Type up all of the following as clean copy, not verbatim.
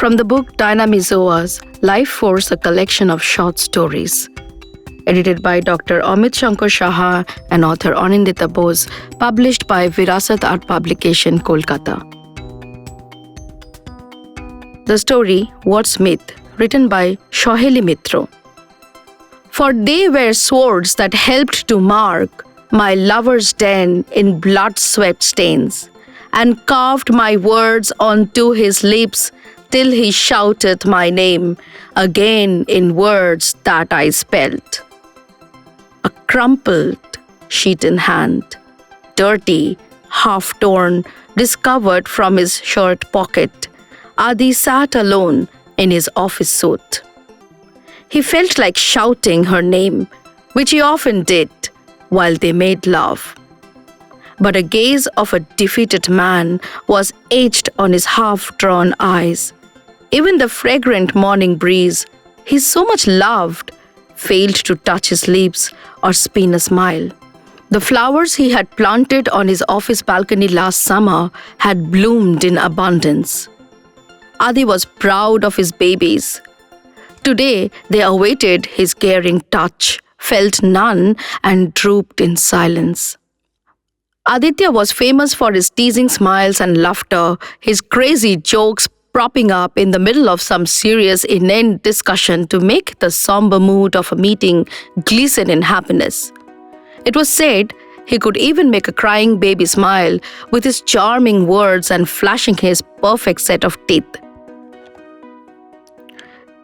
From the book Dynami, Zois, Life Force, a collection of short stories. Edited by Dr. Amit Shankar Shaha and author Anindita Bose, published by Virasat Art Publication, Kolkata. The story, Wordsmith, written by Saheli Mitra. For they were swords that helped to mark my lover's den in blood-sweat stains, and carved my words onto his lips till he shouted my name again in words that I spelt. A crumpled sheet in hand, dirty, half-torn, discovered from his shirt pocket, Adi sat alone in his office suit. He felt like shouting her name, which he often did while they made love. But a gaze of a defeated man was etched on his half-drawn eyes. Even the fragrant morning breeze he so much loved failed to touch his lips or spin a smile. The flowers he had planted on his office balcony last summer had bloomed in abundance. Adi was proud of his babies. Today they awaited his caring touch, felt none, and drooped in silence. Aditya was famous for his teasing smiles and laughter, his crazy jokes propping up in the middle of some serious, inane discussion to make the somber mood of a meeting glisten in happiness. It was said he could even make a crying baby smile with his charming words and flashing his perfect set of teeth.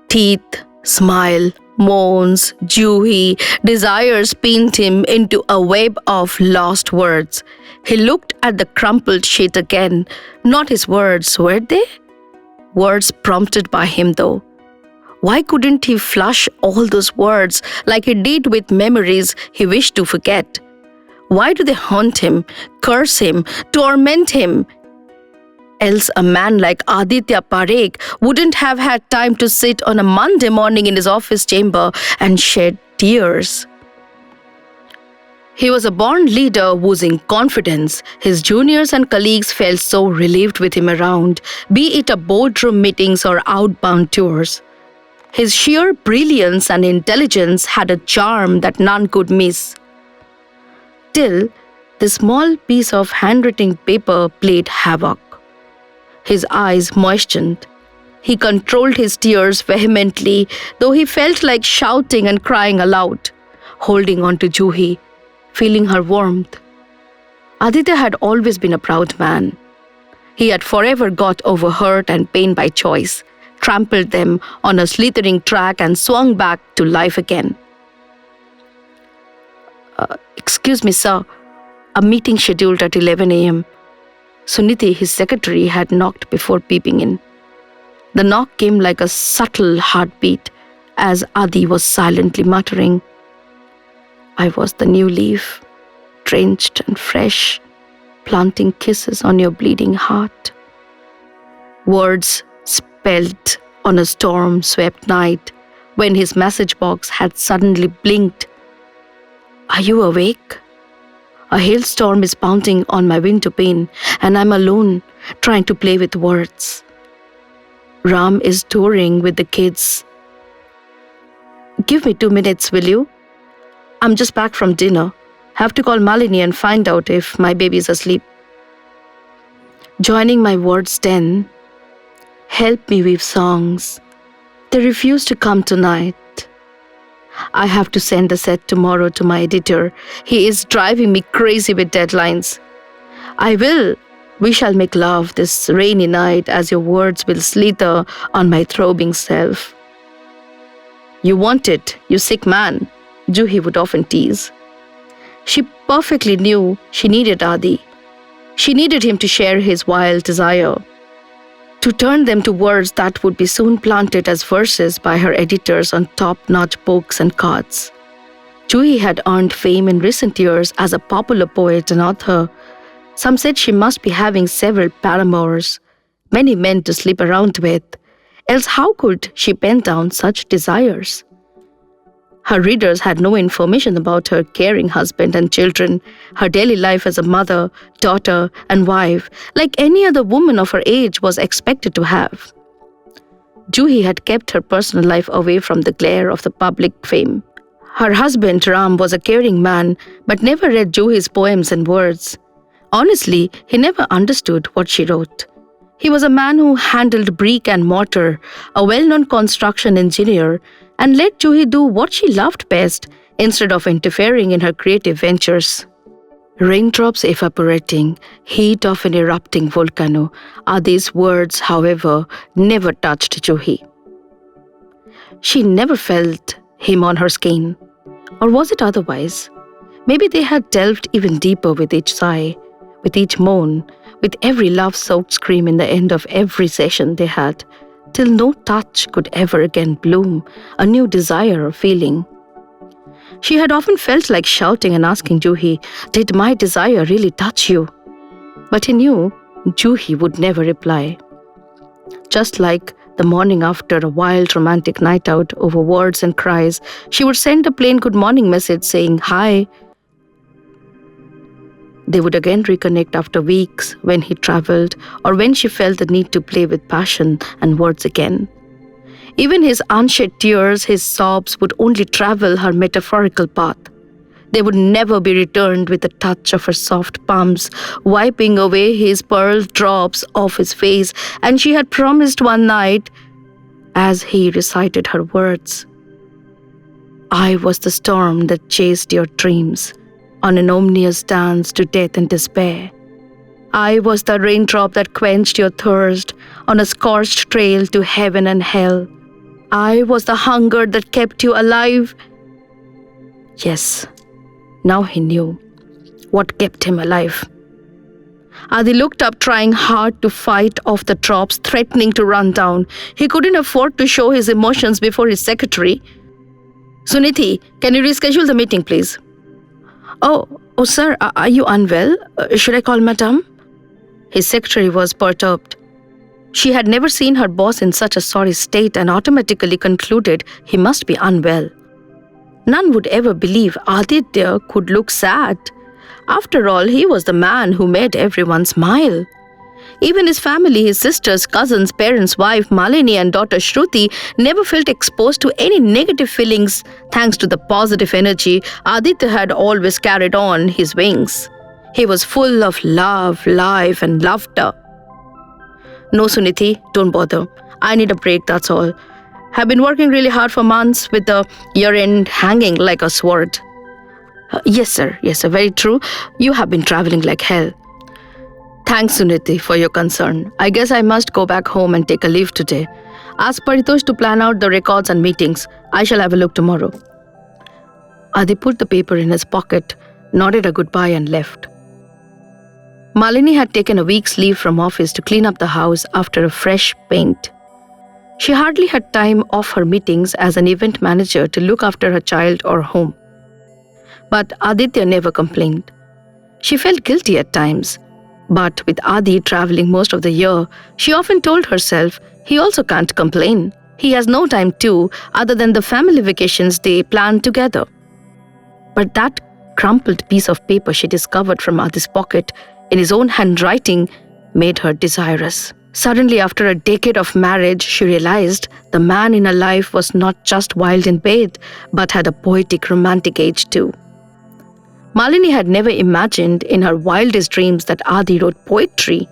Teeth, smile, moans, Juhi, desires pinned him into a web of lost words. He looked at the crumpled sheet again. Not his words, were they? Words prompted by him, though. Why couldn't he flush all those words like he did with memories he wished to forget? Why do they haunt him, curse him, torment him? Else a man like Aditya Parekh wouldn't have had time to sit on a Monday morning in his office chamber and shed tears. He was a born leader oozing confidence. His juniors and colleagues felt so relieved with him around, be it at boardroom meetings or outbound tours. His sheer brilliance and intelligence had a charm that none could miss. Till the small piece of handwritten paper played havoc. His eyes moistened. He controlled his tears vehemently, though he felt like shouting and crying aloud, holding on to Juhi, feeling her warmth. Aditya had always been a proud man. He had forever got over hurt and pain by choice, trampled them on a slithering track and swung back to life again. Excuse me, sir. A meeting scheduled at 11 a.m. Suniti, his secretary, had knocked before peeping in. The knock came like a subtle heartbeat as Adi was silently muttering, I was the new leaf, drenched and fresh, planting kisses on your bleeding heart. Words spelled on a storm-swept night when his message box had suddenly blinked. Are you awake? A hailstorm is pounding on my window pane, and I'm alone, trying to play with words. Ram is touring with the kids. Give me 2 minutes, will you? I'm just back from dinner. Have to call Malini and find out if my baby's asleep. Joining my words den. Help me weave songs. They refuse to come tonight. I have to send the set tomorrow to my editor. He is driving me crazy with deadlines. I will. We shall make love this rainy night as your words will slither on my throbbing self. You want it, you sick man, Juhi would often tease. She perfectly knew she needed Adi. She needed him to share his wild desire, to turn them to words that would be soon planted as verses by her editors on top-notch books and cards. Juhi had earned fame in recent years as a popular poet and author. Some said she must be having several paramours, many men to sleep around with, else how could she pen down such desires? Her readers had no information about her caring husband and children, her daily life as a mother, daughter, and wife, like any other woman of her age was expected to have. Juhi had kept her personal life away from the glare of the public fame. Her husband, Ram, was a caring man, but never read Juhi's poems and words. Honestly, he never understood what she wrote. He was a man who handled brick and mortar, a well-known construction engineer, and let Juhi do what she loved best instead of interfering in her creative ventures. Raindrops evaporating, heat of an erupting volcano, Adi's words, however, never touched Juhi. She never felt him on her skin. Or was it otherwise? Maybe they had delved even deeper with each sigh, with each moan, with every love-soaked scream in the end of every session they had, till no touch could ever again bloom a new desire or feeling. She had often felt like shouting and asking Juhi, "Did my desire really touch you?" But he knew Juhi would never reply. Just like the morning after a wild romantic night out over words and cries, she would send a plain good morning message saying, "Hi." They would again reconnect after weeks when he traveled or when she felt the need to play with passion and words again. Even his unshed tears, his sobs would only travel her metaphorical path. They would never be returned with the touch of her soft palms, wiping away his pearl drops off his face, and she had promised one night, as he recited her words, "I was the storm that chased your dreams on an ominous dance to death and despair. I was the raindrop that quenched your thirst on a scorched trail to heaven and hell. I was the hunger that kept you alive." Yes, now he knew what kept him alive. Adi looked up, trying hard to fight off the drops, threatening to run down. He couldn't afford to show his emotions before his secretary. "Suniti, can you reschedule the meeting, please?" Oh, sir, are you unwell? Should I call Madame?" His secretary was perturbed. She had never seen her boss in such a sorry state and automatically concluded he must be unwell. None would ever believe Aditya could look sad. After all, he was the man who made everyone smile. Even his family, his sisters, cousins, parents, wife, Malini and daughter Shruti never felt exposed to any negative feelings thanks to the positive energy Aditya had always carried on his wings. He was full of love, life and laughter. "No, Suniti, don't bother. I need a break, that's all. Have been working really hard for months with the year-end hanging like a sword." Yes, sir, very true. You have been traveling like hell." "Thanks, Suniti, for your concern. I guess I must go back home and take a leave today. Ask Paritosh to plan out the records and meetings. I shall have a look tomorrow." Adi put the paper in his pocket, nodded a goodbye and left. Malini had taken a week's leave from office to clean up the house after a fresh paint. She hardly had time off her meetings as an event manager to look after her child or home. But Aditya never complained. She felt guilty at times. But with Adi traveling most of the year, she often told herself, he also can't complain. He has no time too, other than the family vacations they planned together. But that crumpled piece of paper she discovered from Adi's pocket in his own handwriting made her desirous. Suddenly, after a decade of marriage, she realized the man in her life was not just wild in bed, but had a poetic, romantic age too. Malini had never imagined in her wildest dreams that Adi wrote poetry.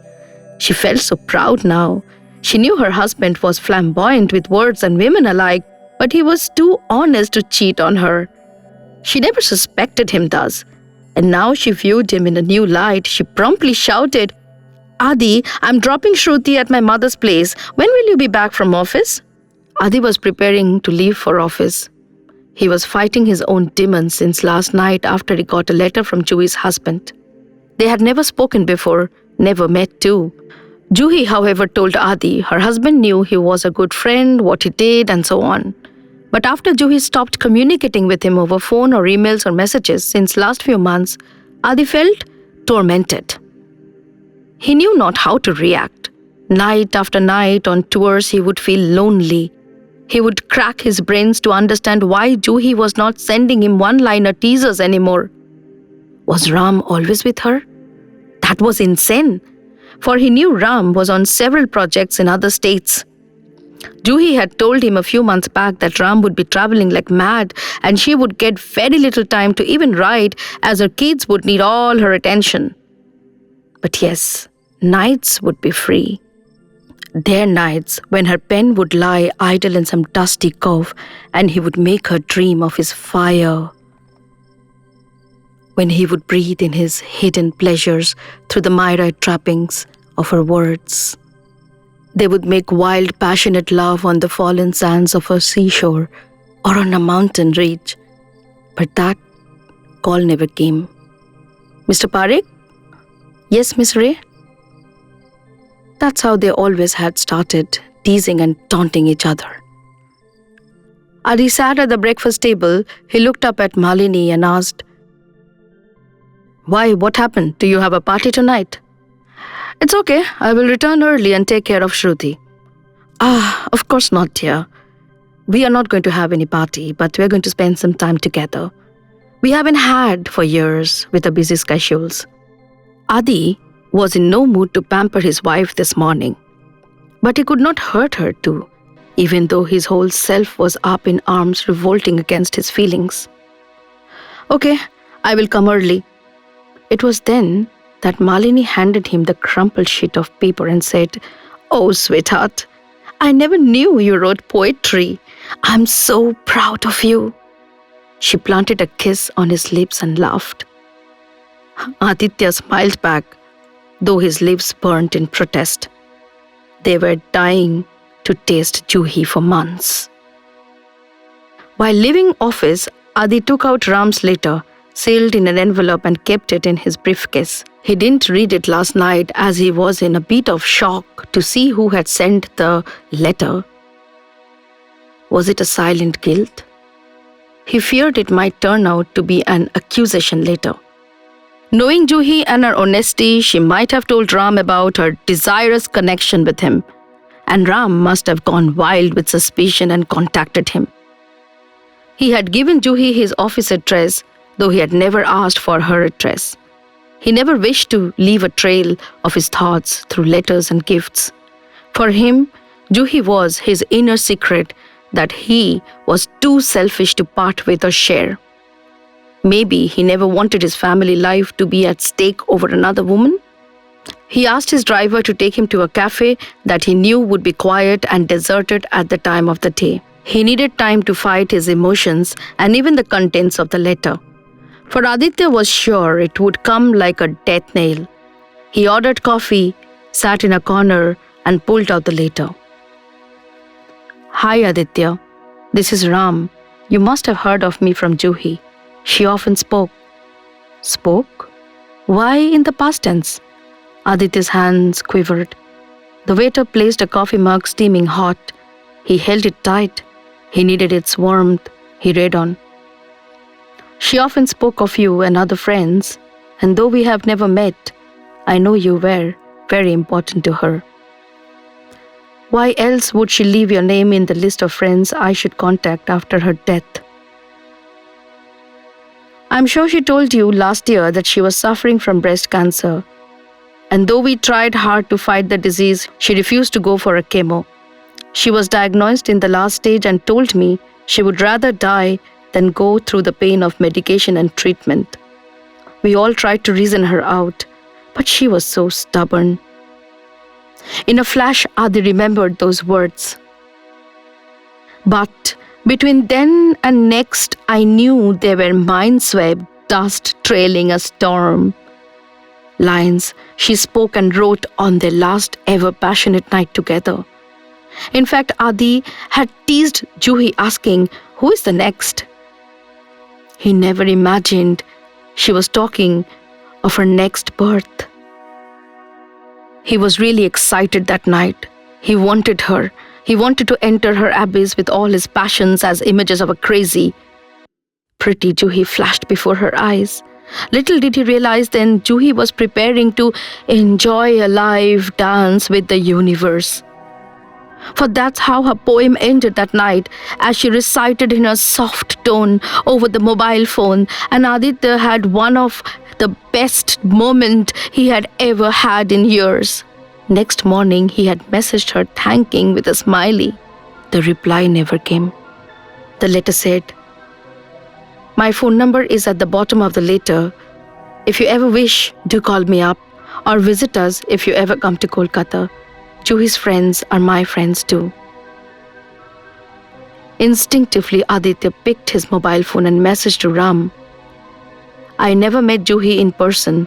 She felt so proud now. She knew her husband was flamboyant with words and women alike, but he was too honest to cheat on her. She never suspected him thus, and now she viewed him in a new light. She promptly shouted, "Adi, I'm dropping Shruti at my mother's place. When will you be back from office?" Adi was preparing to leave for office. He was fighting his own demons since last night after he got a letter from Juhi's husband. They had never spoken before, never met too. Juhi, however, told Adi her husband knew he was a good friend, what he did, and so on. But after Juhi stopped communicating with him over phone or emails or messages since last few months, Adi felt tormented. He knew not how to react. Night after night on tours, he would feel lonely. He would crack his brains to understand why Juhi was not sending him one-liner teasers anymore. Was Ram always with her? That was insane, for he knew Ram was on several projects in other states. Juhi had told him a few months back that Ram would be traveling like mad and she would get very little time to even write as her kids would need all her attention. But yes, nights would be free. Their nights when her pen would lie idle in some dusty cove and he would make her dream of his fire. When he would breathe in his hidden pleasures through the myriad trappings of her words. They would make wild, passionate love on the fallen sands of a seashore or on a mountain ridge. But that call never came. Mr. Parekh? Yes, Miss Ray? That's how they always had started, teasing and taunting each other. As he sat at the breakfast table, he looked up at Malini and asked, "Why, what happened? Do you have a party tonight?" "It's okay. I will return early and take care of Shruti." Of course not, dear. We are not going to have any party, but we're going to spend some time together. We haven't had for years with our busy schedules. Adi was in no mood to pamper his wife this morning. But he could not hurt her too, even though his whole self was up in arms revolting against his feelings. "Okay, I will come early." It was then that Malini handed him the crumpled sheet of paper and said, "Oh, sweetheart, I never knew you wrote poetry. I'm so proud of you." She planted a kiss on his lips and laughed. Aditya smiled back, though his lips burnt in protest. They were dying to taste Juhi for months. While leaving office, Adi took out Ram's letter, sealed in an envelope and kept it in his briefcase. He didn't read it last night as he was in a bit of shock to see who had sent the letter. Was it a silent guilt? He feared it might turn out to be an accusation letter. Knowing Juhi and her honesty, she might have told Ram about her desirous connection with him, and Ram must have gone wild with suspicion and contacted him. He had given Juhi his office address, though he had never asked for her address. He never wished to leave a trail of his thoughts through letters and gifts. For him, Juhi was his inner secret that he was too selfish to part with or share. Maybe he never wanted his family life to be at stake over another woman. He asked his driver to take him to a cafe that he knew would be quiet and deserted at the time of the day. He needed time to fight his emotions and even the contents of the letter. For Aditya was sure it would come like a death nail. He ordered coffee, sat in a corner, and pulled out the letter. "Hi Aditya, this is Ram. You must have heard of me from Juhi. She often spoke." "Spoke? Why in the past tense?" Aditya's hands quivered. The waiter placed a coffee mug steaming hot. He held it tight. He needed its warmth. He read on. "She often spoke of you and other friends, and though we have never met, I know you were very important to her. Why else would she leave your name in the list of friends I should contact after her death? I'm sure she told you last year that she was suffering from breast cancer. And though we tried hard to fight the disease, she refused to go for a chemo. She was diagnosed in the last stage and told me she would rather die than go through the pain of medication and treatment. We all tried to reason her out, but she was so stubborn." In a flash, Adi remembered those words. "But between then and next, I knew they were mind-swept dust trailing a storm." Lines she spoke and wrote on their last ever passionate night together. In fact, Adi had teased Juhi asking, "Who is the next?" He never imagined she was talking of her next birth. He was really excited that night. He wanted her. He wanted to enter her abyss with all his passions as images of a crazy. Pretty Juhi flashed before her eyes. Little did he realize then Juhi was preparing to enjoy a live dance with the universe. For that's how her poem ended that night, as she recited in a soft tone over the mobile phone, and Aditya had one of the best moments he had ever had in years. Next morning, he had messaged her thanking with a smiley. The reply never came. The letter said, "My phone number is at the bottom of the letter. If you ever wish, do call me up or visit us if you ever come to Kolkata. Juhi's friends are my friends too." Instinctively, Aditya picked his mobile phone and messaged to Ram. "I never met Juhi in person.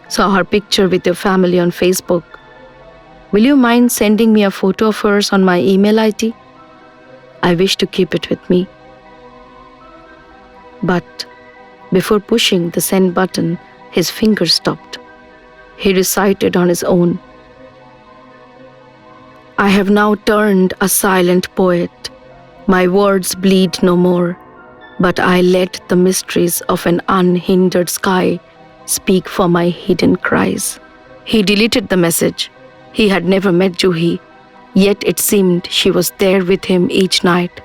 Saw her picture with your family on Facebook. Will you mind sending me a photo of hers on my email ID? I wish to keep it with me." But before pushing the send button, his fingers stopped. He recited on his own, "I have now turned a silent poet. My words bleed no more, but I let the mysteries of an unhindered sky speak for my hidden cries." He deleted the message. He had never met Juhi, yet it seemed she was there with him each night.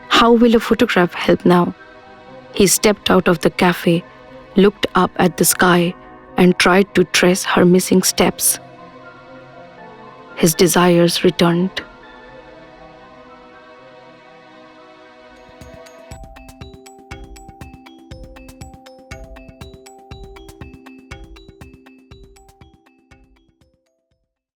How will a photograph help now? He stepped out of the cafe, looked up at the sky, and tried to trace her missing steps. His desires returned.